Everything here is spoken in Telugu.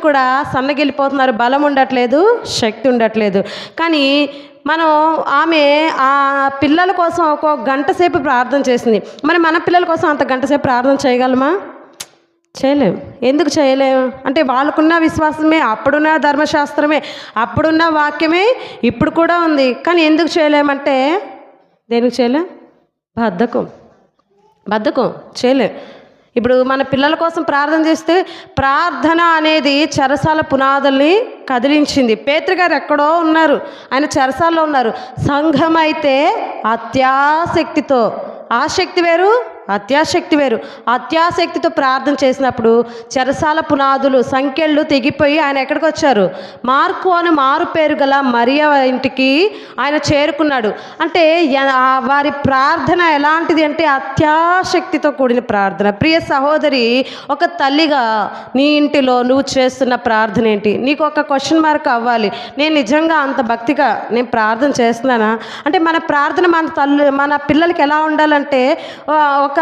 కూడా సన్నగిల్లిపోతున్నారు, బలం ఉండట్లేదు, శక్తి ఉండట్లేదు. కానీ మనం ఆమె ఆ పిల్లల కోసం ఒక గంట సేపు ప్రార్థన చేసింది. మరి మన పిల్లల కోసం అంత గంట సేపు ప్రార్థన చేయగలమా? చేయలేం. ఎందుకు చేయలేం అంటే వాళ్ళకున్న విశ్వాసమే, అప్పుడున్న ధర్మశాస్త్రమే, అప్పుడున్న వాక్యమే ఇప్పుడు కూడా ఉంది. కానీ ఎందుకు చేయలేమంటే దేనికి చేయలేం? బద్ధకం చేయలేం. ఇప్పుడు మన పిల్లల కోసం ప్రార్థన చేస్తే ప్రార్థన అనేది చెరసాల పునాదుల్ని కదిలించింది. పేతురు గారు ఎక్కడో ఉన్నారు, ఆయన చెరసాల్లో ఉన్నారు. సంఘం అయితే అత్యాశక్తితో, ఆసక్తి వేరు అత్యాశక్తి వేరు, అత్యాశక్తితో ప్రార్థన చేసినప్పుడు చెరసాల పునాదులు సంఖ్యలు తెగిపోయి ఆయన ఎక్కడికి వచ్చారు? మార్కు అని మారు పేరు గల మరియ ఇంటికి ఆయన చేరుకున్నాడు. అంటే వారి ప్రార్థన ఎలాంటిది అంటే అత్యాశక్తితో కూడిన ప్రార్థన. ప్రియ సహోదరి, ఒక తల్లిగా నీ ఇంటిలో నువ్వు చేస్తున్న ప్రార్థన ఏంటి? నీకు ఒక క్వశ్చన్ మార్క్ అవ్వాలి. నేను నిజంగా అంత భక్తిగా నేను ప్రార్థన చేస్తున్నానా? అంటే మన ప్రార్థన మన పిల్లలకి ఎలా ఉండాలంటే ఒక